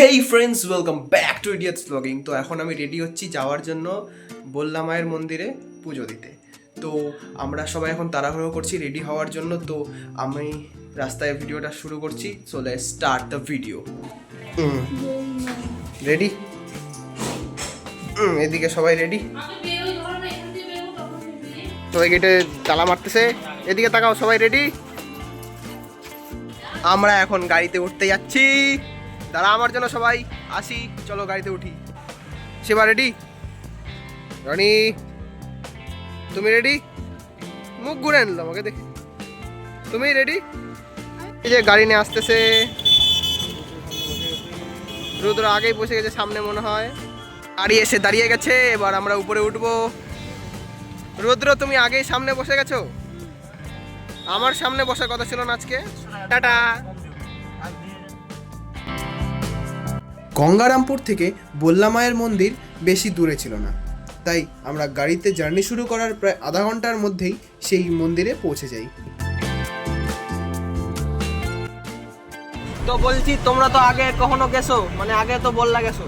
Hey friends, welcome back to idiots blogging. তো এখন আমি রেডি হচ্ছি যাওয়ার জন্য বল্লা মায়ের মন্দিরে পুজো দিতে। তো আমরা সবাই এখন তাড়াহুড়ো করছি রেডি হওয়ার জন্য। তো আমি রাস্তায় ভিডিওটা শুরু করছি। So let's start the video. Ready? এদিকে সবাই রেডি? সবাই গেটে তালা মারতেছে। এদিকে তাকাও, সবাই রেডি? আমরা এখন গাড়িতে উঠতে যাচ্ছি। দাঁড়া আমার জন্য সবাই, আসি, চলো গাড়িতে উঠি। সেবা রেডি? রনি তুমি রেডি? মুখ ঘুরে আনলো আমাকে দেখে। তুমি রেডি? এই যে গাড়ি নিয়ে আসতেছে। রুদ্র আগেই বসে গেছে সামনে মনে হয়। গাড়ি এসে দাঁড়িয়ে গেছে, এবার আমরা উপরে উঠবো। রুদ্র তুমি আগেই সামনে বসে গেছো। আমার সামনে বসার কথা ছিল না আজকে। টাটা। গঙ্গারামপুর থেকে বল্লা মায়ের মন্দির বেশি দূরে ছিল না, তাই আমরা গাড়িতে জার্নি শুরু করার প্রায় আধা ঘন্টার মধ্যেই সেই মন্দিরে পৌঁছে যাই। তো বলছি, তোমরা তো আগে কখনো গেছো? মানে আগে তো বল্লা গেছো,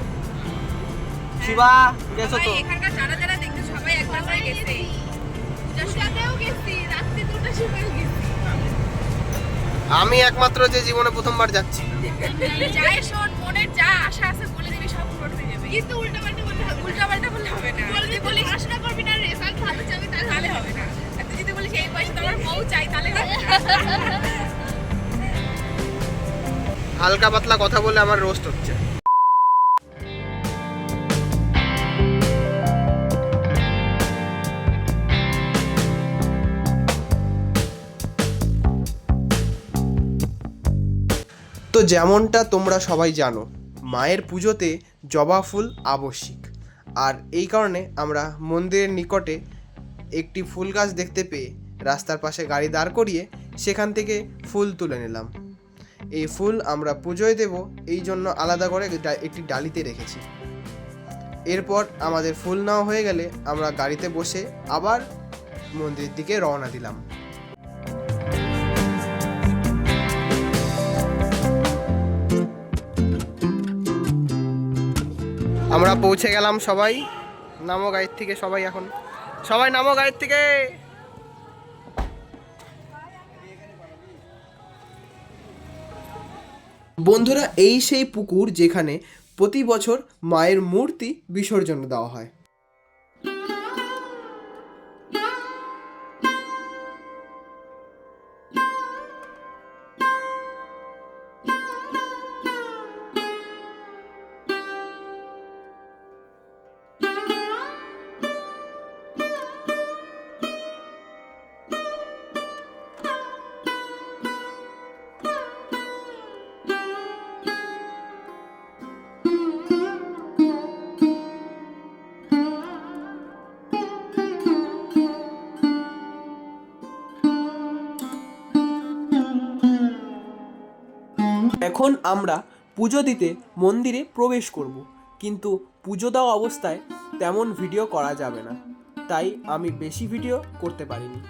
শিবা গেছো তো? এখানকার যারা যারা দেখতে সবাই একবার করে গেছে। পূজাতেও গেছি, রাত্রি 2টা সময় গেছি। আমি একমাত্র যে জীবনে প্রথমবার যাচ্ছি। যাই শোন, মনের যা আশা আছে বলে দিবি, সব পূরণ হয়ে যাবে। কিন্তু উল্টাপাল্টা বললে হবে, উল্টাপাল্টা বললে হবে না। বলতে বলি পড়াশোনা করবি না, রেজাল্ট ভালো চাবি, তাহলে হবে না। আর তুই যদি বলিস এই বয়সে তোমার বউ চাই, তাহলে হবে না। হালকা পাতলা কথা বলে আমার রোস্ট হচ্ছে। তো যেমনটা তোমরা সবাই জানো, মায়ের পুজোতে জবা ফুল আবশ্যিক। আর এই কারণে আমরা মন্দিরের নিকটে একটি ফুল গাছ দেখতে পেয়ে রাস্তার পাশে গাড়ি দাঁড় করিয়ে সেখান থেকে ফুল তুলে নিলাম। এই ফুল আমরা পুজোয় দেব, এই জন্য আলাদা করে একটি ডালিতে রেখেছি। এরপর আমাদের ফুল নেওয়া হয়ে গেলে আমরা গাড়িতে বসে আবার মন্দিরের দিকে রওনা দিলাম। আমরা পৌঁছে গেলাম। সবাই নামো গাড়ির থেকে, সবাই এখন সবাই নামো গাড়ির থেকে। বন্ধুরা, এই সেই পুকুর যেখানে প্রতি বছর মায়ের মূর্তি বিসর্জন দেওয়া হয়। এখন আমরা পুজো দিতে মন্দিরে প্রবেশ করব, কিন্তু পুজো দেওয়া অবস্থায় তেমন ভিডিও করা যাবে না, তাই আমি বেশি ভিডিও করতে পারিনি।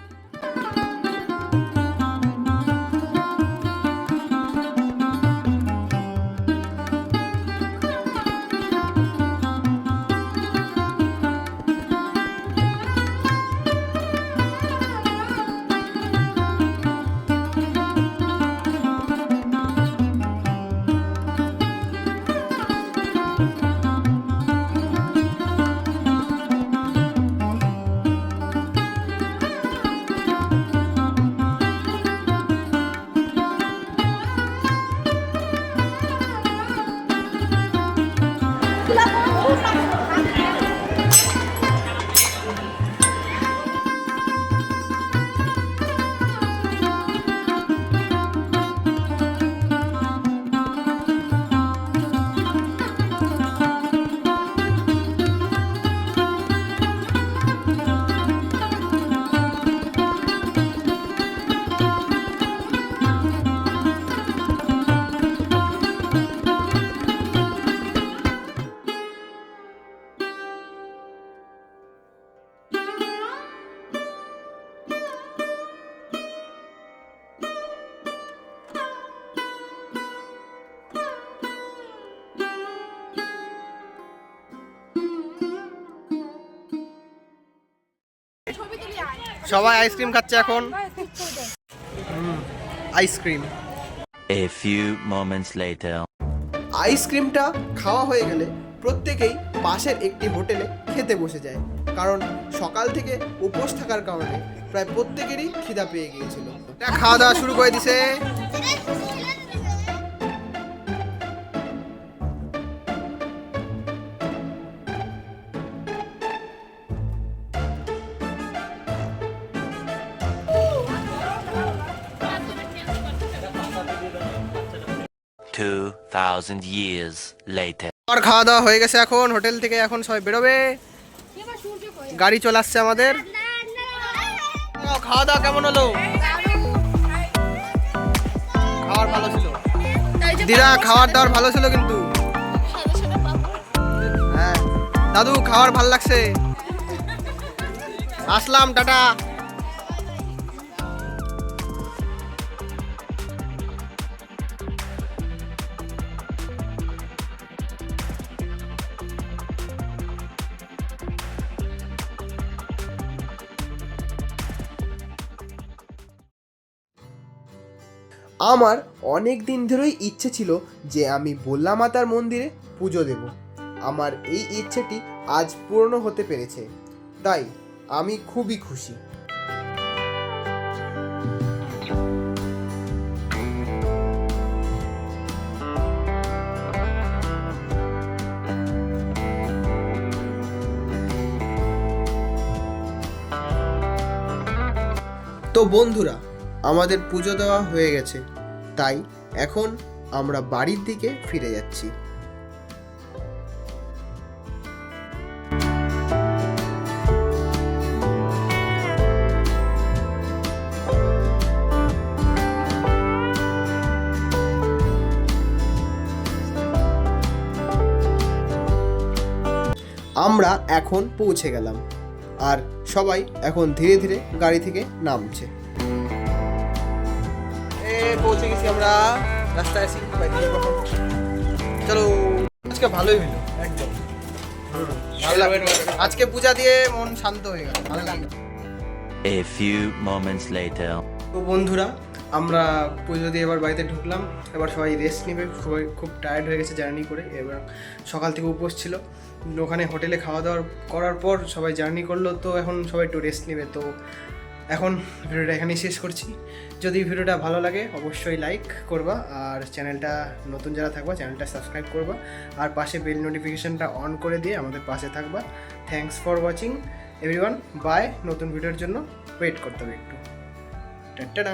সবাই আইসক্রিম খাচ্ছে এখন। Ice cream. A few moments later. আইসক্রিমটা খাওয়া হয়ে গেলে প্রত্যেকেই পাশের একটি হোটেলে খেতে বসে যায়, কারণ সকাল থেকে উপোস থাকার কারণে প্রায় প্রত্যেকেরই খিদা পেয়ে গিয়েছিল। খাওয়া দাওয়া শুরু করে দিছে। Two 2,000 years later. আর খাওয়া দাওয়া হয়ে গেছে, এখন হোটেল থেকে এখন সবাই বেরোবে, গাড়ি চলে আসছে আমাদের। খাওয়া দাওয়া কেমন হলো? খাবার ভালো ছিল দিদা, খাবার দাবার ভালো ছিল কিন্তু। হ্যাঁ দাদু, খাবার ভালো লাগছে। আসলাম, টাটা। আমার অনেক দিন ধরেই ইচ্ছে ছিল যে আমি ভোলা মাতার মন্দিরে পুজো দেব। আমার এই ইচ্ছেটি আজ পূর্ণ হতে পেরেছে, তাই আমি খুবই খুশি। তো বন্ধুরা, আমাদের পুজো দেওয়া হয়ে গেছে, তাই এখন আমরা বাড়ির দিকে ফিরে যাচ্ছি। আমরা এখন পৌঁছে গেলাম, আর সবাই এখন ধীরে ধীরে গাড়ি থেকে নামছে। পৌঁছে গেছি আমরা, রাস্তায় আছি। চলো, আজকে ভালোই হলো, একদম ভালো লাগলো। আজকে পূজা দিয়ে মন শান্ত হয়ে গেল, ভালো লাগলো। A few moments later. তো বন্ধুরা, আমরা পুজো দিয়ে এবার বাড়িতে ঢুকলাম। এবার সবাই রেস্ট নেবে, সবাই খুব টায়ার্ড হয়ে গেছে জার্নি করে। এবার সকাল থেকে উপোস ছিল, ওখানে হোটেলে খাওয়া দাওয়া করার পর সবাই জার্নি করলো, তো এখন সবাই একটু রেস্ট নেবে। তো এখন ভিডিওটা এখানেই শেষ করছি। যদি ভিডিওটা ভালো লাগে অবশ্যই লাইক করবা, আর চ্যানেলটা নতুন যারা থাকবা চ্যানেলটা সাবস্ক্রাইব করবা, আর পাশে বেল নোটিফিকেশনটা অন করে দিয়ে আমাদের পাশে থাকবা। Thanks for watching everyone, bye. নতুন ভিডিওর জন্য ওয়েট করতে হবে একটু। টাটা।